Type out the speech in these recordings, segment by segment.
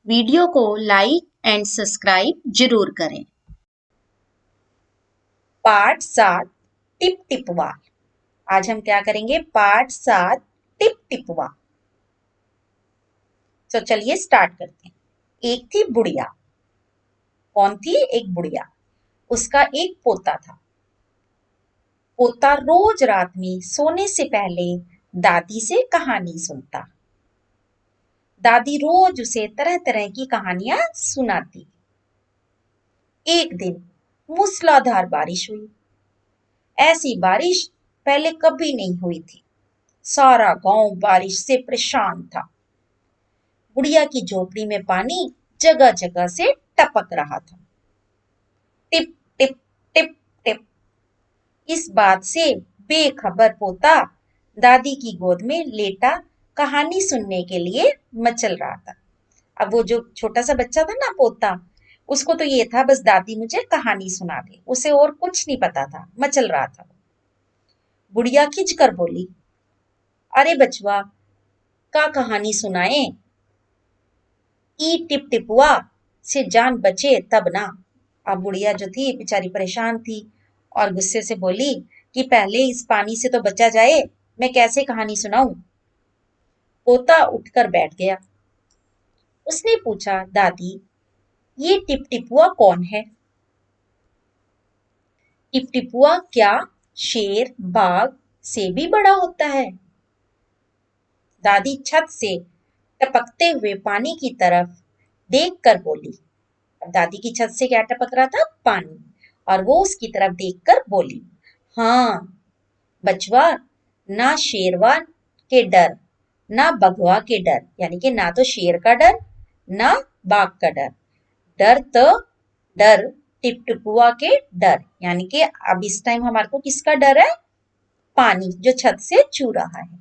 Video को like and subscribe जरूर करें। पाठ 7 टिप टिपवा। आज हम क्या करेंगे? पाठ 7 टिप टिपवा। तो चलिए स्टार्ट करते हैं। एक थी बुढ़िया। कौन थी? एक बुढ़िया। उसका एक पोता था। पोता रोज रात में सोने से पहले दादी से कहानी सुनता। दादी रोज उसे तरह तरह की कहानियां सुनाती। एक दिन मूसलाधार बारिश हुई। ऐसी बारिश पहले कभी नहीं हुई थी। सारा गांव बारिश से परेशान था। बुढ़िया की झोपड़ी में पानी जगह जगह से टपक रहा था। Tip tip tip tip. इस बात से बेखबर पोता दादी की गोद में लेटा कहानी सुनने के लिए मचल रहा था। अब वो जो छोटा सा बच्चा था ना, पोता, उसको तो ये था बस दादी मुझे कहानी सुना दे, उसे और कुछ नहीं पता था, मचल रहा था। बुढ़िया खिंच कर बोली, अरे बचवा, का कहानी सुनाए? ई टिप टिपुआ से जान बचे तब ना। अब बुढ़िया जो थी बेचारी परेशान थी और गुस्से से बोली कि पहले इस पानी से तो बचा जाए, मैं कैसे कहानी सुनाऊं? पोता उठकर बैठ गया। उसने पूछा, दादी, ये टिप टिपुआ कौन है? टिप टिपुआ क्या शेर बाघ से भी बड़ा होता है? दादी छत से टपकते हुए पानी की तरफ देख कर बोली। अब दादी की छत से क्या टपक रहा था? पानी। और वो उसकी तरफ देखकर बोली, हाँ बचवा, ना शेरवा के डर, ना बघवा के डर, यानी कि ना तो शेर का डर ना बाघ का डर। डर तो डर टिपटिपुआ के डर, यानी कि अब इस टाइम हमारे को किसका डर है? पानी जो छत से छू रहा है।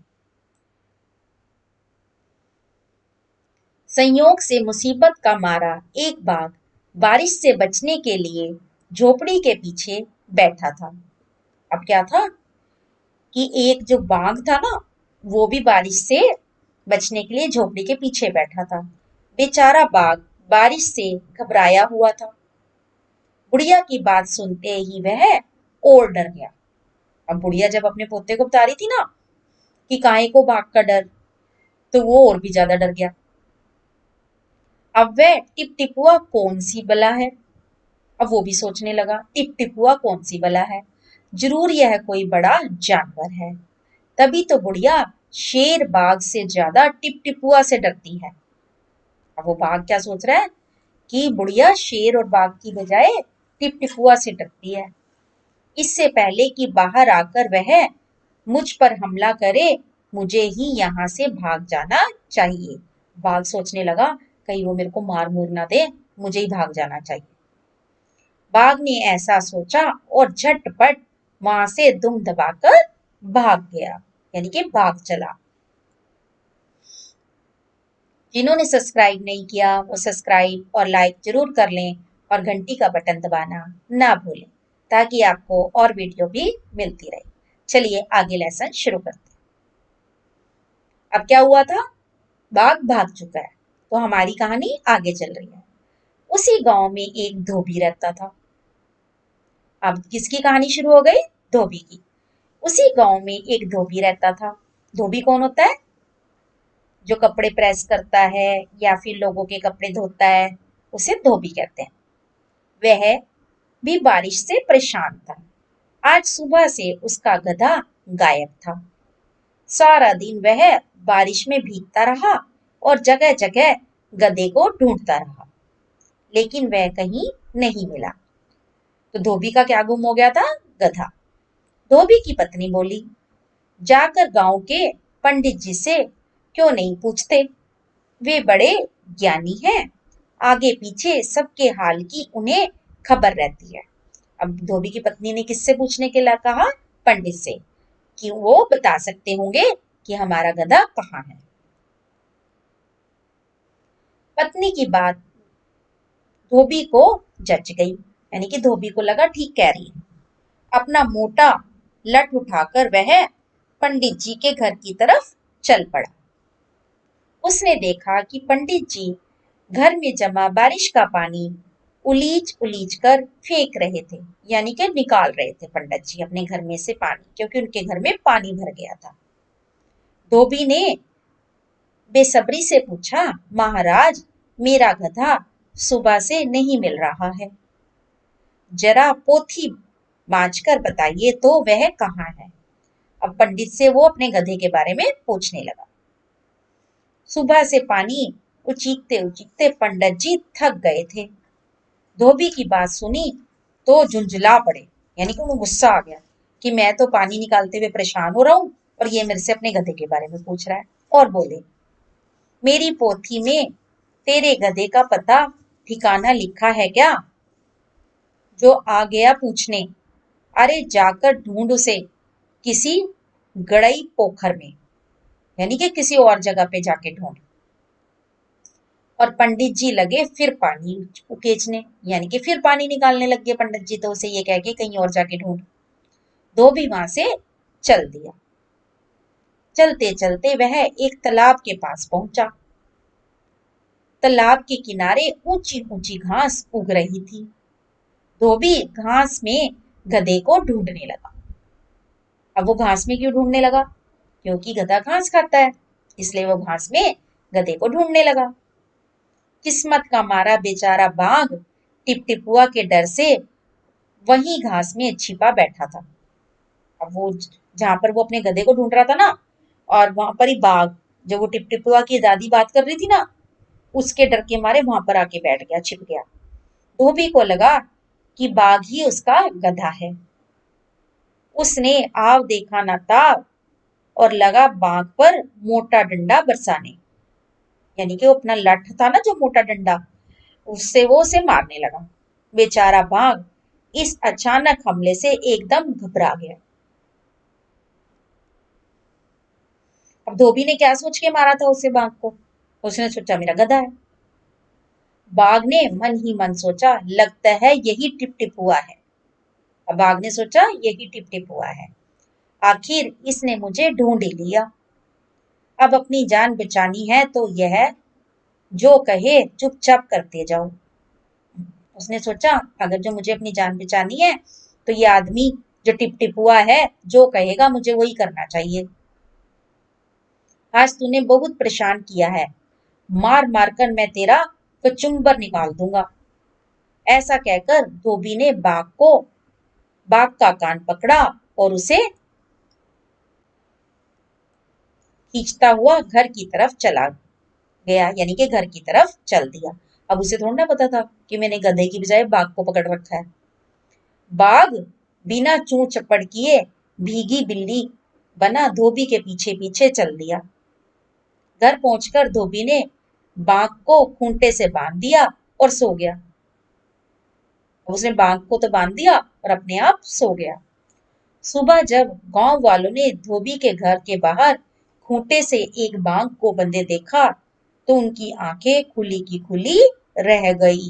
संयोग से मुसीबत का मारा एक बाघ बारिश से बचने के लिए झोपड़ी के पीछे बैठा था। अब क्या था कि एक जो बाघ था ना, वो भी बारिश से बचने के लिए झोपड़ी के पीछे बैठा था। बेचारा बाघ बारिश से घबराया हुआ था। बुढ़िया की बात सुनते ही वह और डर गया। अब बुढ़िया जब अपने पोते को बता रही थी ना कि काहे को बाघ का डर, तो वो और भी ज्यादा डर गया। अब वह टिप टिपुआ कौन सी बला है? अब वो भी सोचने लगा, टिप टिपुआ कौन सी बला है? जरूर यह कोई बड़ा जानवर है। तभी तो बुढ़िया शेर बाघ से ज्यादा टिप टिपुआ से डरती है। अब वो बाघ क्या सोच रहा है कि बुढ़िया शेर और बाघ की बजाय टिप टिपुआ से डरती है। इससे पहले कि बाहर आकर वह मुझ पर हमला करे, मुझे ही यहाँ से भाग जाना चाहिए। बाघ सोचने लगा, कहीं वो मेरे को मार मूर ना दे, मुझे ही भाग जाना चाहिए। बाघ ने ऐसा सोचा और झटपट वहां से दुम दबाकर भाग गया, यानी कि भाग चला। जिन्होंने सब्सक्राइब नहीं किया वो सब्सक्राइब और लाइक जरूर कर लें और घंटी का बटन दबाना ना भूलें, ताकि आपको और वीडियो भी मिलती रहे। चलिए आगे लेसन शुरू करते हैं। अब क्या हुआ था? बाघ भाग चुका है, तो हमारी कहानी आगे चल रही है। उसी गांव में एक धोबी रहता था। अब किसकी कहानी शुरू हो गई? धोबी की। उसी गांव में एक धोबी रहता था। धोबी कौन होता है? जो कपड़े प्रेस करता है या फिर लोगों के कपड़े धोता है, उसे धोबी कहते हैं। वह भी बारिश से परेशान था। आज सुबह से उसका गधा गायब था। सारा दिन वह बारिश में भीगता रहा और जगह जगह गधे को ढूंढता रहा, लेकिन वह कहीं नहीं मिला। तो धोबी का क्या गुम हो गया था? गधा। धोबी की पत्नी बोली, जाकर गांव के पंडित जी से क्यों नहीं पूछते? वे बड़े ज्ञानी हैं, आगे पीछे सबके हाल की उन्हें खबर रहती है। अब धोबी की पत्नी ने किससे पूछने के लिए कहा? पंडित से, कि वो बता सकते होंगे कि हमारा गधा कहाँ है। पत्नी की बात धोबी को जच गई, यानी कि धोबी को लगा ठीक कह रही है। अपना मोटा लठ उठाकर वह पंडित जी के घर की तरफ चल पड़ा। उसने देखा कि पंडित जी घर में जमा बारिश का पानी उलीच उलीच कर फेंक रहे थे, यानी कि निकाल रहे थे पंडित जी अपने घर में से पानी, क्योंकि उनके घर में पानी भर गया था। धोबी ने बेसब्री से पूछा, महाराज, मेरा गधा सुबह से नहीं मिल रहा है, जरा पोथी बाँचकर बताइए तो वह कहाँ है। अब पंडित से वो अपने गधे के बारे में पूछने लगा। सुबह से पानी उचीकते उचीकते पंडित जी थक गए थे। धोबी की बात सुनी तो झुंझला पड़े, यानी कि उन्हें गुस्सा आ गया कि मैं तो पानी निकालते हुए परेशान हो रहा हूं और ये मेरे से अपने गधे के बारे में पूछ रहा है। और बोले, मेरी पोथी में तेरे गधे का पता ठिकाना लिखा है क्या, जो आ गया पूछने? अरे जाकर ढूंढ उसे किसी गड़ई पोखर में, यानी कि किसी और जगह पे जाके ढूंढ। और पंडित जी लगे फिर पानी उकेचने, यानी कि फिर पानी निकालने लग गए पंडित जी, तो उसे ये कह के कहीं और जाके ढूंढ। धोबी वहां से चल दिया। चलते चलते वह एक तालाब के पास पहुंचा। तालाब के किनारे ऊंची ऊंची घास उग रही थी। धोबी घास में गधे को ढूंढने लगा। अब वो घास में क्यों ढूंढने लगा? क्योंकि गधा घास खाता है, इसलिए वो घास में गधे को ढूंढने लगा। किस्मत का मारा बेचारा बाघ टिपटिपुआ के डर से वहीं घास में छिपा बैठा था। अब वो जहां पर वो अपने गधे को ढूंढ रहा था ना, और वहां पर ही बाघ, जो वो टिपटिपुआ की दादी बात कर रही थी ना, उसके डर के मारे वहां पर आके बैठ गया, छिप गया। धोबी को लगा कि बाघ ही उसका गधा है। उसने आव देखा ना ताव और लगा बाघ पर मोटा डंडा बरसाने, यानी कि वो अपना लठ था ना जो मोटा डंडा, उससे वो उसे मारने लगा। बेचारा बाघ इस अचानक हमले से एकदम घबरा गया। अब धोबी ने क्या सोच के मारा था उसे, बाघ को? उसने सोचा मेरा गधा है। बाघ ने मन ही मन सोचा, लगता है यही टिप टिप हुआ है। अब बाघ ने सोचा यही टिप टिप हुआ है, आखिर इसने मुझे ढूंढ ही लिया। अब अपनी जान बचानी है तो यह जो कहे चुपचाप करते जाओ। उसने सोचा अगर जो मुझे अपनी जान बचानी है तो ये आदमी जो टिप टिप हुआ है, जो कहेगा मुझे वही करना चाहिए। आज तूने बहुत परेशान किया है, मार मार कर मैं तेरा कचुम्बर निकाल दूंगा। ऐसा कहकर धोबी ने बाघ का कान पकड़ा और उसे खींचता हुआ घर की तरफ चला गया, यानी कि घर की तरफ चल दिया। अब उसे थोड़ा ना पता था कि मैंने गधे की बजाय बाघ को पकड़ रखा है। बाघ बिना चूं चपड़ किए भीगी बिल्ली बना धोबी के पीछे पीछे चल दिया। घर पहुंचकर धोबी ने बाघ को खूंटे से बांध दिया और सो गया। उसने बाघ को तो बांध दिया और अपने आप सो गया। सुबह जब गांव वालों ने धोबी के घर के बाहर खूंटे से एक बाघ को बंधे देखा तो उनकी आंखें खुली की खुली रह गई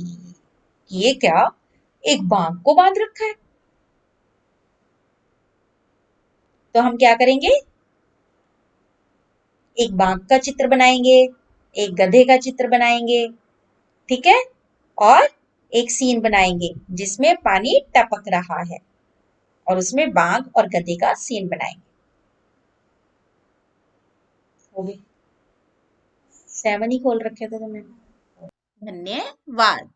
कि ये क्या, एक बाघ को बांध रखा है। तो हम क्या करेंगे, एक बाघ का चित्र बनाएंगे, एक गधे का चित्र बनाएंगे, ठीक है, और एक सीन बनाएंगे जिसमें पानी टपक रहा है और उसमें बाघ और गधे का सीन बनाएंगे। वो भी 7 ही खोल रखे थे तुमने। धन्यवाद।